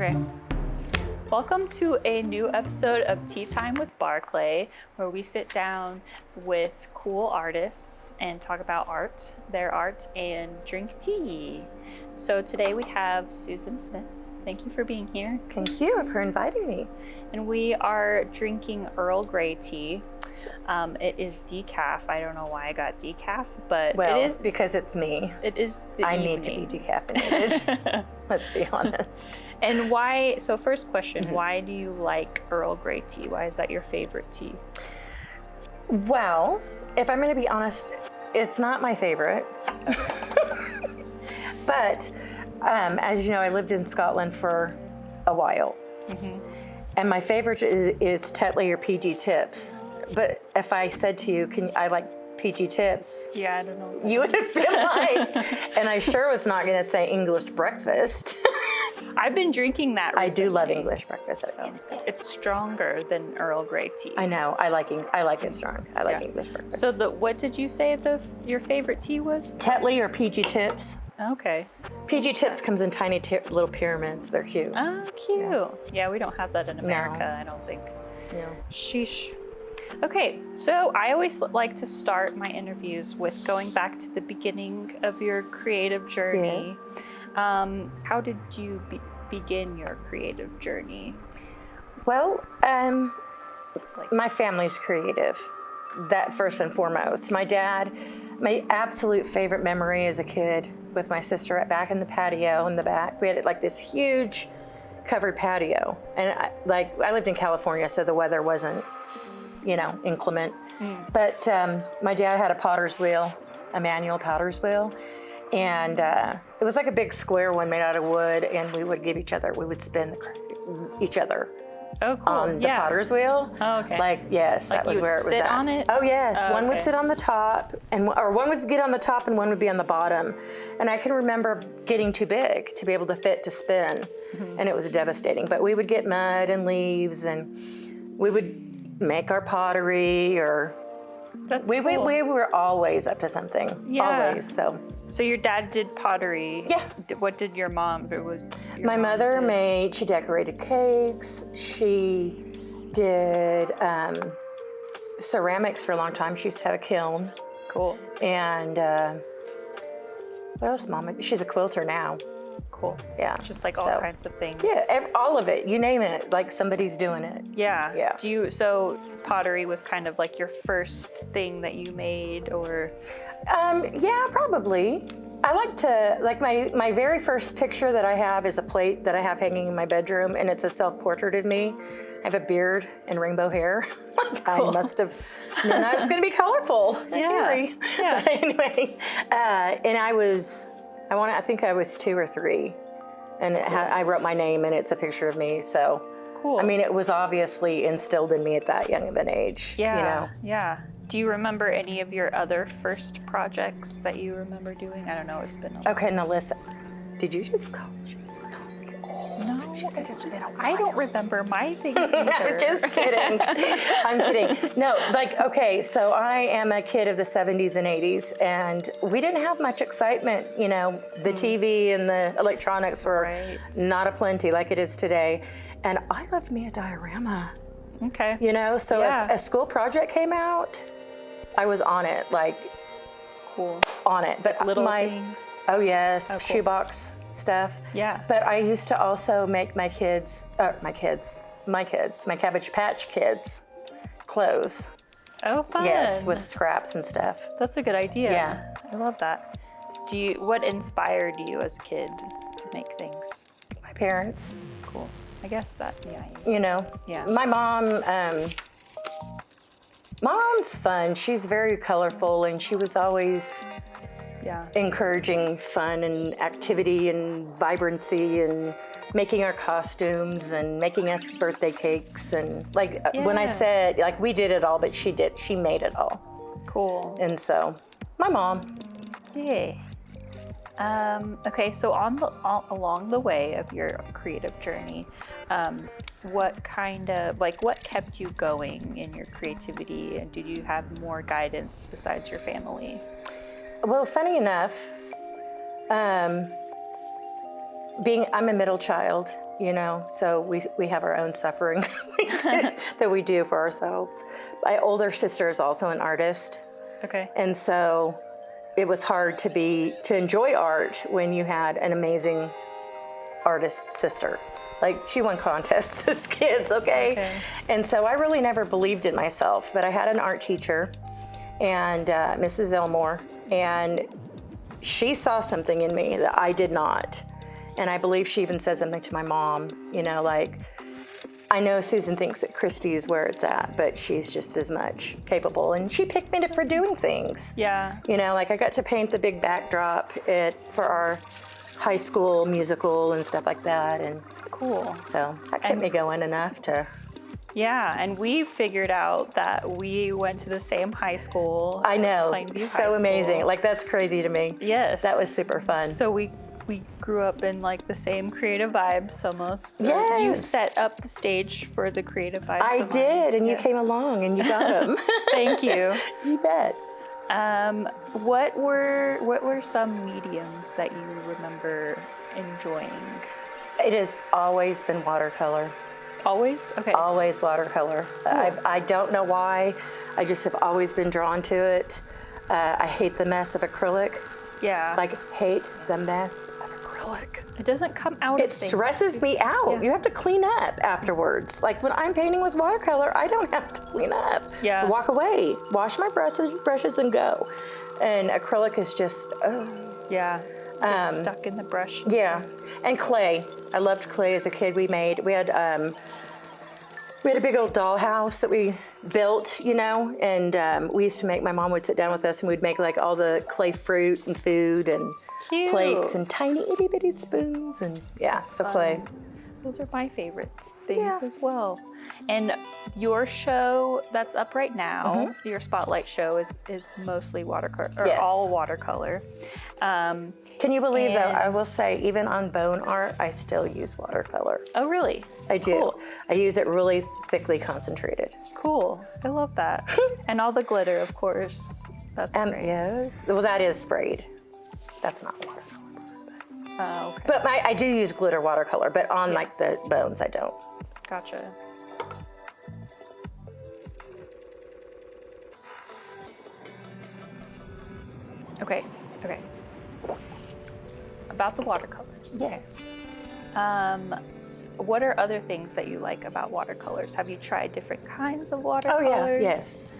Okay. Welcome to a new episode of Tea Time with Barclay, where we sit down with cool artists and talk about art, their art, and drink tea. So today we have Susan Smith. Thank you for being here. Thank you for inviting me. And we are drinking Earl Grey tea. It is decaf. I don't know why I got decaf, but Well, it is because it's me. It is the I evening. need to be decaffeinated. Let's be honest. And why? So first question: Why do you like Earl Grey tea? Why is that your favorite tea? Well, if I'm going to be honest, it's not my favorite. But as you know, I lived in Scotland for a while, and my favorite is Tetley or PG Tips. But if I said to you, I like PG Tips? Yeah, I don't know. You would have been like, and I sure was not going to say English breakfast. I've been drinking that recently. I do love English breakfast. It's stronger than Earl Grey tea. I know. I like it strong. I like English breakfast. So what did you say your favorite tea was? Tetley or PG Tips. Okay. PG Tips comes in tiny little pyramids. They're cute. Oh, cute. Yeah, we don't have that in America, I don't think. No. Sheesh. Okay, so I always like to start my interviews with going back to the beginning of your creative journey. Yes. How did you begin your creative journey? Well, my family's creative. That first and foremost. My absolute favorite memory as a kid with my sister back in the patio in the back. We had like this huge covered patio, and I lived in California, so the weather wasn't, inclement. But my dad had a potter's wheel, a manual potter's wheel, and it was like a big square one made out of wood, and we would spin each other. Oh, cool. On the potter's wheel. Oh, okay. That was where it was sit at. On it? Oh, yes. Oh, one would sit on the top, or one would get on the top and one would be on the bottom. And I can remember getting too big to be able to fit to spin, and it was devastating. But we would get mud and leaves, and we would make our pottery, or we were always up to something. Yeah. Always. So your dad did pottery. Yeah. What did your mom? My mother she decorated cakes. She did ceramics for a long time. She used to have a kiln. Cool. And what else, Mom? She's a quilter now. Cool. Yeah. Just like all kinds of things. Yeah, all of it. You name it. Like somebody's doing it. Yeah. Yeah. So pottery was kind of like your first thing that you made, or? Yeah, probably. I like to, my very first picture that I have is a plate that I have hanging in my bedroom, and it's a self-portrait of me. I have a beard and rainbow hair. Cool. I must have known I was going to be colorful. Yeah. Yeah. But anyway, and I think I was 2 or 3, and I wrote my name, and it's a picture of me. So, cool. I mean, it was obviously instilled in me at that young of an age. Yeah. Yeah. Do you remember any of your other first projects that you remember doing? I don't know. It's been a while. Okay, now listen. Did you just call me old? No, She said it's been a while. I don't remember my things either. I'm just kidding. I'm kidding. No, okay, so I am a kid of the 70s and 80s, and we didn't have much excitement. The TV and the electronics were not aplenty like it is today. And I loved me a diorama. Okay. So if a school project came out, I was on it, cool. On it. But little things. Oh yes, cool. Shoebox stuff. Yeah. But I used to also make my Cabbage Patch Kids clothes. Oh, fun. Yes, with scraps and stuff. That's a good idea. Yeah. I love that. What inspired you as a kid to make things? My parents. Cool. I guess that, yeah. Yeah. My mom's fun. She's very colorful, and she was always encouraging fun and activity and vibrancy and making our costumes and making us birthday cakes. And when I said, we did it all, but she made it all. Cool. And so, my mom. Yay. Okay, so along the way of your creative journey, what kept you going in your creativity, and did you have more guidance besides your family? Well, funny enough, I'm a middle child, you know, so we have our own suffering that we do for ourselves. My older sister is also an artist. Okay. And so it was hard to enjoy art when you had an amazing artist sister. Like, she won contests as kids, okay? And so I really never believed in myself, but I had an art teacher, and Mrs. Elmore, and she saw something in me that I did not. And I believe she even said something to my mom, you know, like, I know Susan thinks that Christy is where it's at, but she's just as much capable. And she picked me for doing things. Yeah. You know, like I got to paint the big backdrop for our high school musical and stuff like that. And cool. So that kept me going enough to. Yeah, and we figured out that we went to the same high school. I know, Plainview so High amazing. School. Like, that's crazy to me. Yes. That was super fun. So we grew up in like the same creative vibes almost. Yes. You set up the stage for the creative vibes. I did, and you came along and you got them. Thank you. You bet. What were some mediums that you remember enjoying? It has always been watercolor. Always? Okay. Always watercolor. Cool. I don't know why. I just have always been drawn to it. I hate the mess of acrylic. Yeah. Like, hate the mess of acrylic. It doesn't come out. It stresses me out. Yeah. You have to clean up afterwards. Like, when I'm painting with watercolor, I don't have to clean up. Yeah. Walk away, wash my brushes and go. And acrylic is just, Yeah. Get stuck in the brush. Yeah, and clay. I loved clay as a kid. We had a big old dollhouse that we built, you know, and we used to make. My mom would sit down with us, and we'd make like all the clay fruit and food and Cute. plates and tiny itty bitty spoons, and yeah, so clay. Those are my favorite things as well. And your show that's up right now, your spotlight show is mostly watercolor, or all watercolor. Can you believe that? I will say, even on bone art, I still use watercolor. Oh, really? I do. Cool. I use it really thickly concentrated. Cool. I love that. And all the glitter, of course. That's great. Yes. Well, that is sprayed. That's not watercolor. Oh, okay. But I do use glitter watercolor, but on like the bones, I don't. Gotcha. Okay. About the watercolors. Yes. What are other things that you like about watercolors? Have you tried different kinds of Oh watercolors? yeah, yes.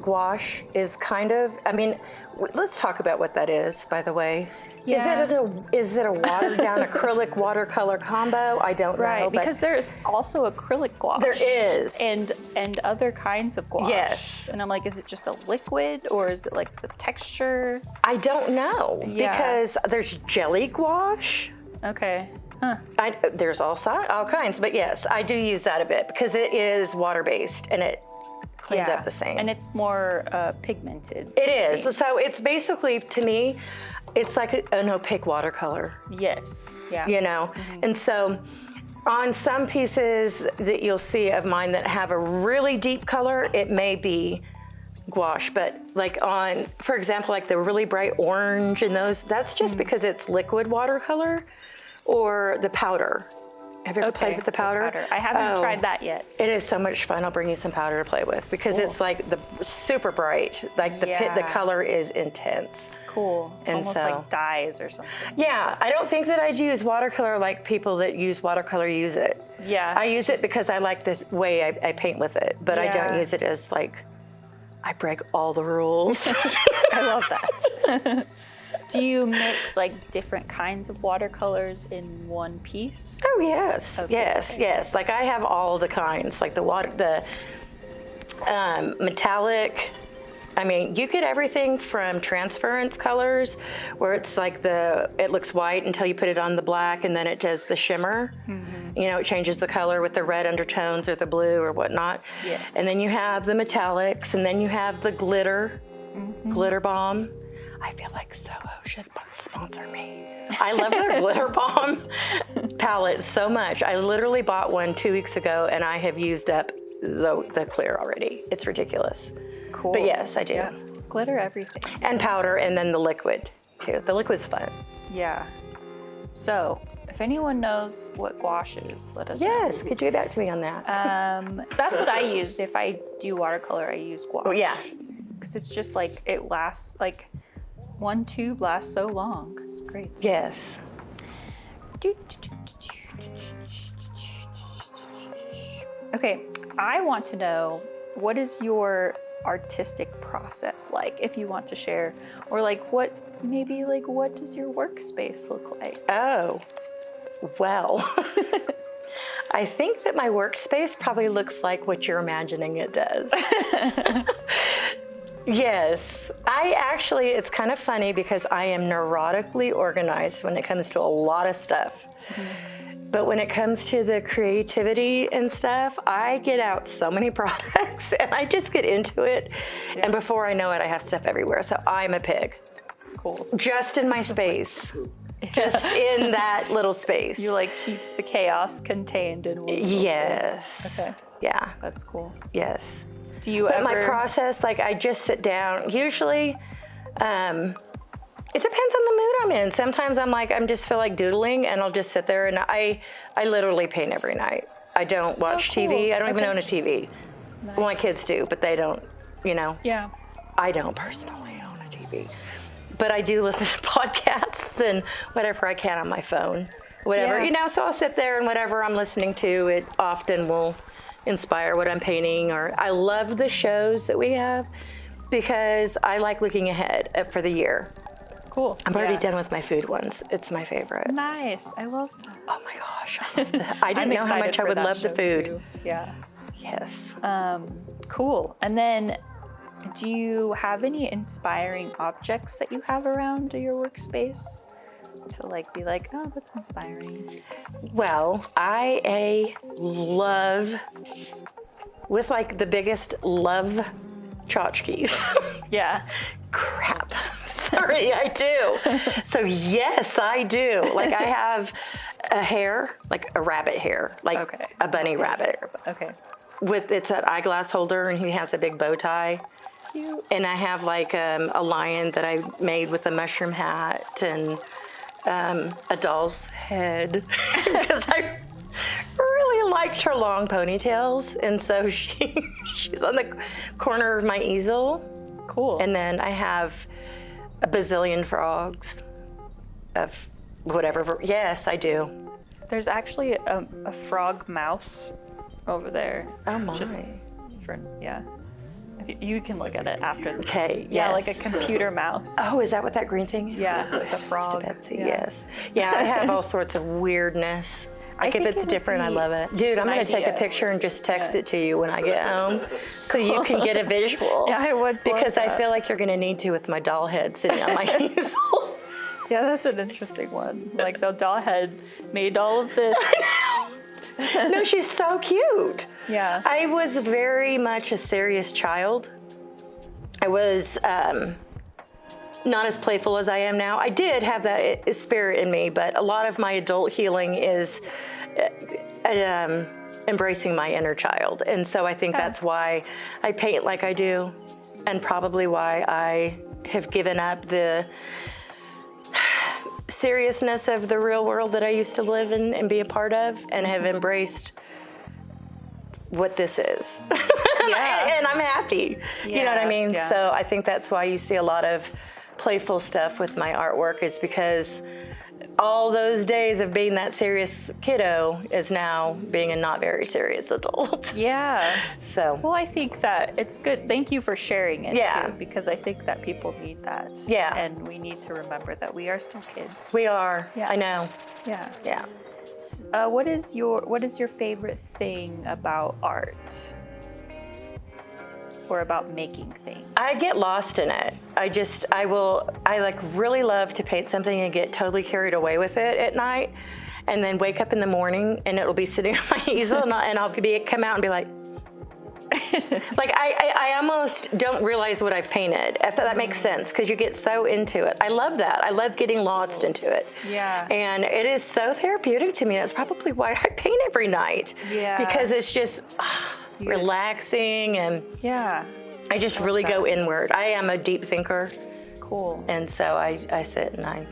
Gouache is kind of, I mean, let's talk about what that is, by the way. Yeah. Is it a watered down acrylic watercolor combo? I don't know. Right, but because there's also acrylic gouache. there is. And other kinds of gouache. Yes. And I'm like, is it just a liquid or is it like the texture? I don't know, Yeah. because there's jelly gouache. Okay. Huh. There's all kinds, but yes, I do use that a bit because it is water-based and it cleans up the same. And it's more pigmented. It is. seems. So it's basically, to me, it's like an opaque watercolor. Yes. Yeah. You know? And so on some pieces that you'll see of mine that have a really deep color, it may be gouache, but like on, for example, like the really bright orange and those, that's just because it's liquid watercolor or the powder. Have you ever played with the powder? I haven't tried that yet. It is so much fun. I'll bring you some powder to play with because it's like the super bright, like the color is intense. Cool. And almost so- like dyes or something. Yeah, I don't think that I'd use watercolor like people that use watercolor use it. Yeah. I use it because I like the way I paint with it, but I don't Yeah. use it as like, I break all the rules. I love that. Do you mix like different kinds of watercolors in one piece? Oh yes, Okay, yes, okay. yes. Like I have all the kinds, like the metallic. I mean, you get everything from transference colors, where it's like it looks white until you put it on the black, and then it does the shimmer. You know, it changes the color with the red undertones or the blue or whatnot. Yes. And then you have the metallics, and then you have the glitter, glitter bomb. I feel like Soho should sponsor me. I love their glitter bomb palette so much. I literally bought one 2 weeks ago, and I have used up the clear already. It's ridiculous. Cool. But yes, I do. Yeah. Glitter everything. And powder, and then the liquid too. The liquid's fun. Yeah. So, If anyone knows what gouache is, let us know. Yes, could you get back to me on that? That's what I use. If I do watercolor, I use gouache. Oh, yeah. Because it's just like, it lasts, like, one tube lasts so long. It's great. Yes. Okay, I want to know, what is your artistic process like, if you want to share? Or like, what does your workspace look like? Oh, well, I think that my workspace probably looks like what you're imagining it does. Yes, it's kind of funny because I am neurotically organized when it comes to a lot of stuff. But when it comes to the creativity and stuff, I get out so many products and I just get into it. Yeah. And before I know it, I have stuff everywhere. So I'm a pig. Cool. Just in my space. Just in that little space. You like keep the chaos contained in one little space. Okay. Yeah. That's cool. Yes. Do you But my process, like I just sit down. Usually, it depends on the mood I'm in. Sometimes I just feel like doodling and I'll just sit there and I literally paint every night. I don't watch TV. I don't even own a TV. Nice. Well, my kids do, but they don't, Yeah. I don't personally own a TV. But I do listen to podcasts and whatever I can on my phone. Whatever, so I'll sit there and whatever I'm listening to, it often will inspire what I'm painting. Or I love the shows that we have because I like looking ahead for the year. Cool. I'm already done with my food ones. It's my favorite. Nice. I love that. Oh my gosh, I love that. I didn't know how much I would love the food. Too. Yeah. Yes. Cool. And then, do you have any inspiring objects that you have around your workspace to be like, oh, that's inspiring? Well, I love, with the biggest love, tchotchkes. Yeah. Crap. Sorry, I do. So yes, I do. I have a hair, a rabbit hair, a bunny rabbit. Okay. It's an eyeglass holder, and he has a big bow tie. Cute. And I have a lion that I made with a mushroom hat and a doll's head because I really liked her long ponytails, and so she's on the corner of my easel. Cool. And then I have a bazillion frogs of whatever. Yes, I do. There's actually a frog mouse over there. Oh my. You can look at it after. Okay, yeah, yes. like a computer mouse. Oh, is that what that green thing is? Yeah, it's a frog. Betsy, yes. Yeah, I have all sorts of weirdness. If it's different, I love it. Dude, I'm going to take a picture and just text it to you when I get home so you can get a visual. Yeah, I would. Because I feel like you're going to need to with my doll head sitting on my easel. Yeah, that's an interesting one. The doll head made all of this. No, she's so cute. Yeah. I was very much a serious child. I was not as playful as I am now. I did have that spirit in me, but a lot of my adult healing is embracing my inner child. And so I think that's why I paint like I do, and probably why I have given up the seriousness of the real world that I used to live in and be a part of, and have embraced what this is. Yeah. And I'm happy. Yeah. You know what I mean? Yeah. So I think that's why you see a lot of playful stuff with my artwork, is because all those days of being that serious kiddo is now being a not very serious adult. Yeah. So. Well, I think that it's good. Thank you for sharing it too, because I think that people need that. Yeah. And we need to remember that we are still kids. We are. Yeah. I know. Yeah. Yeah. What is your favorite thing about art? Or about making things? I get lost in it. I really love to paint something and get totally carried away with it at night, and then wake up in the morning and it'll be sitting on my easel, and I'll come out and be like, I almost don't realize what I've painted, if that makes sense, because you get so into it. I love that. I love getting lost into it. Yeah. And it is so therapeutic to me. That's probably why I paint every night. Yeah. Because it's just relaxing, and I just really go inward. I am a deep thinker. Cool. And so I sit and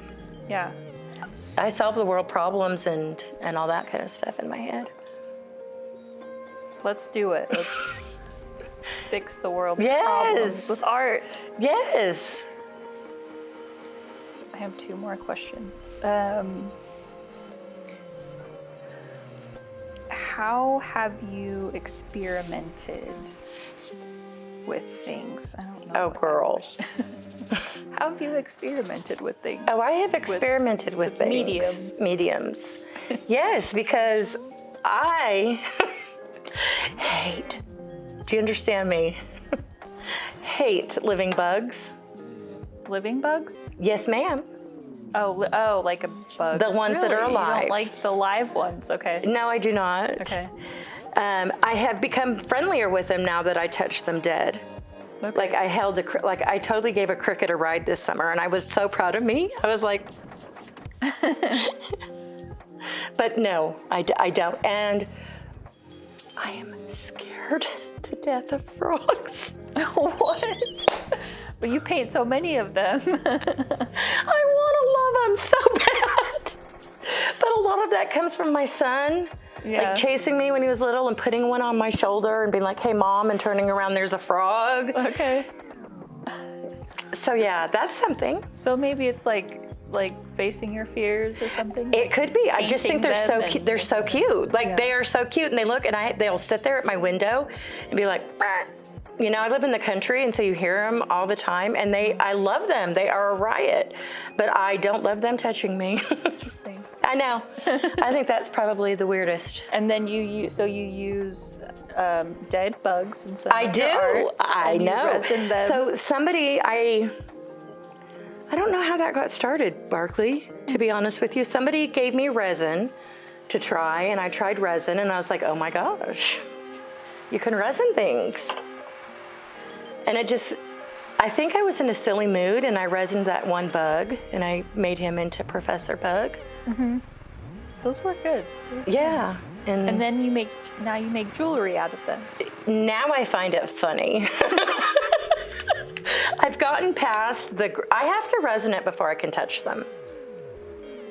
Yeah. I solve the world problems and all that kind of stuff in my head. Let's do it. Let's fix the world's problems with art. Yes. I have 2 more questions. How have you experimented with things? I don't know. Oh, girl. How have you experimented with things? Oh, I have experimented with things. Mediums. Yes, because I hate, do you understand me? Hate living bugs. Living bugs? Yes, ma'am. Oh, like a bug. The ones that are alive. You don't like the live ones, okay. No, I do not. Okay. I have become friendlier with them now that I touch them dead. Okay. Like I totally gave a cricket a ride this summer, and I was so proud of me. I was like, but no, I don't. And I am scared to death of frogs. What? But you paint so many of them. I want to love them so bad. But a lot of that comes from my son. Yeah. Like chasing me when he was little and putting one on my shoulder and being like, hey, Mom, and turning around, there's a frog. Okay. So yeah, that's something. So maybe it's like facing your fears or something? It could be. I just think they're so cute. They're so cute. Like they are so cute, and they look, and they'll sit there at my window and be like, "Bah." You know, I live in the country, and so you hear them all the time, and I love them. They are a riot, but I don't love them touching me. Interesting. I know. I think that's probably the weirdest. And then you use dead bugs and some. I do. I know. Resin them. So somebody, I don't know how that got started, Barkley, to be honest with you. Somebody gave me resin to try, and I tried resin, and I was like, oh my gosh, you can resin things. And I think I was in a silly mood, and I resined that one bug, and I made him into Professor Bug. Mm-hmm. Those were good. Yeah. And then you make jewelry out of them. Now I find it funny. I've gotten past I have to resin it before I can touch them.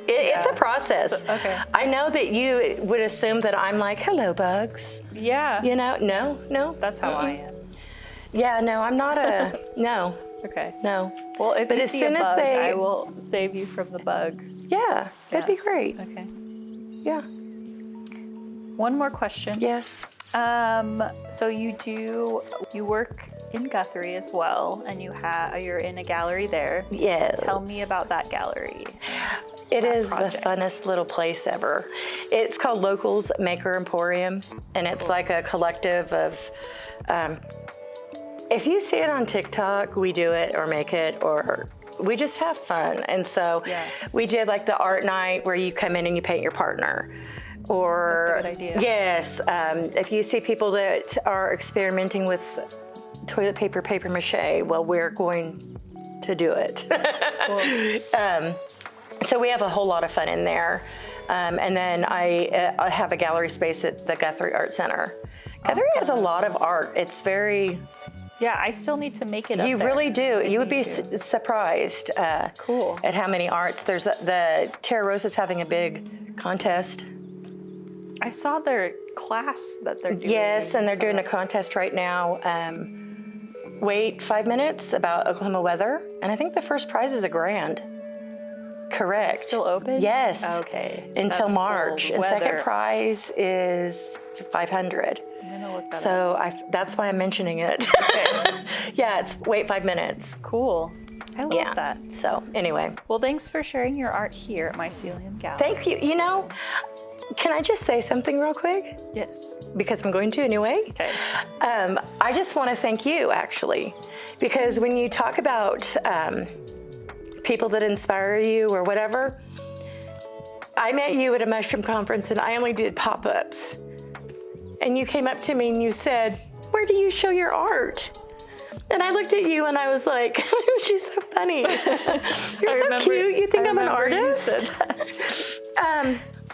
It's a process. So, okay. I know that you would assume that I'm like, hello, bugs. Yeah. You know, no. That's how I am. Yeah, no, I'm not no. Okay. No. Well, if but you as see soon a as bug, they, I will save you from the bug. Yeah, that'd be great. Okay. Yeah. One more question. Yes. So you work in Guthrie as well, and you're in a gallery there. Yes. Tell me about that gallery. It is the funnest little place ever. It's called Locals Maker Emporium, and it's like a collective of, if you see it on TikTok, we do it or make it, or we just have fun. And so we did like the art night where you come in and you paint your partner. Or, that's a good idea. Yes, if you see people that are experimenting with toilet paper, paper mache, well, we're going to do it. Cool. So we have a whole lot of fun in there. And then I have a gallery space at the Guthrie Art Center. Guthrie has a lot of art. It's very... Yeah, I still need to make it up You there. really do. You would be surprised cool. at how many arts. There's the Terra Rosa's having a big contest. I saw their class that they're doing. Yes, and they're doing a contest right now. Wait 5 minutes about Oklahoma weather, and I think the first prize is $1,000. Correct. It's still open? Yes. Okay. Until March. Cool. And second prize is $500. I'm gonna look that up. So that's why I'm mentioning it. Okay. Yeah, it's wait 5 minutes. Cool. I love that. So anyway. Well, thanks for sharing your art here at Mycelium Gallery. Thank you. You know, can I just say something real quick? Yes. Because I'm going to anyway. Okay. I just want to thank you, actually, because when you talk about people that inspire you or whatever, I met you at a mushroom conference and I only did pop-ups. And you came up to me and you said, where do you show your art? And I looked at you and I was like, she's so funny. You're so cute. You think I'm an artist?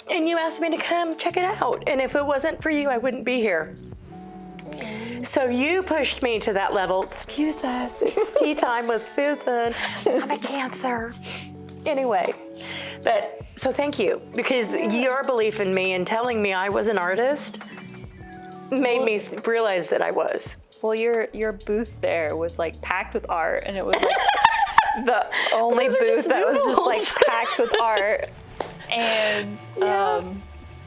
And you asked me to come check it out. And if it wasn't for you, I wouldn't be here. So you pushed me to that level. Excuse us, it's tea time with Susan. I'm a Cancer. Anyway, But so thank you, because your belief in me and telling me I was an artist made me realize that I was. Well, your booth there was like packed with art, and it was like the only booth that was just like packed with art. And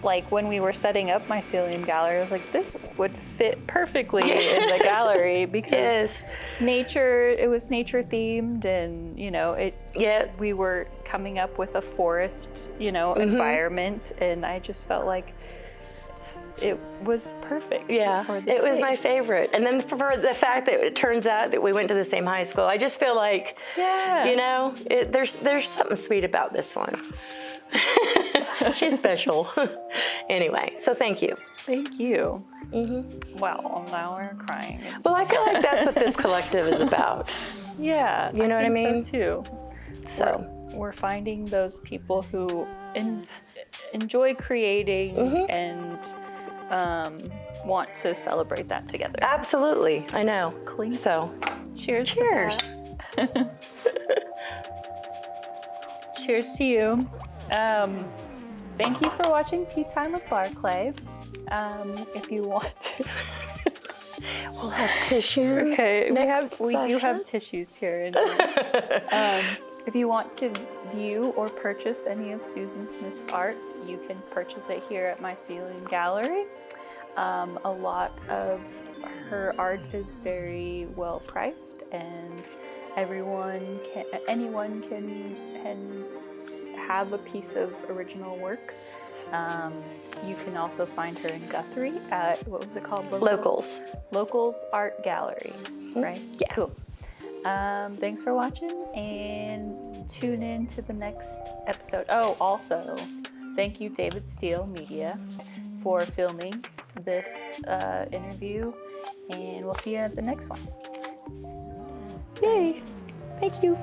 like when we were setting up Mycelium Gallery, I was like, this would fit perfectly in the gallery because it was nature themed, and you know, we were coming up with a forest, you know, environment, and I just felt like it was perfect. Yeah, for the it was space. my favorite. And then for the fact that it turns out that we went to the same high school, I just feel like, you know, there's something sweet about this one. She's special. Anyway, so thank you. Thank you. Wow, now we're crying. Well, I feel like that's what this collective is about. Yeah, you know what I mean? So too. So we're finding those people who enjoy creating and want to celebrate that together. Absolutely, I know. Clean. So, cheers. Cheers. To that. Cheers to you. Thank you for watching Tea Time with Barclay. If you want to, we'll have tissue. Okay, we do have tissues here. If you want to view or purchase any of Susan Smith's arts, you can purchase it here at Mycelium Gallery. A lot of her art is very well priced, and anyone can have a piece of original work. You can also find her in Guthrie at, what was it called? Locals Art Gallery, right? Yeah. Cool. Thanks for watching, and tune in to the next episode. Oh, also, thank you, David Steele Media, for filming this interview, and we'll see you at the next one. Yay! Thank you.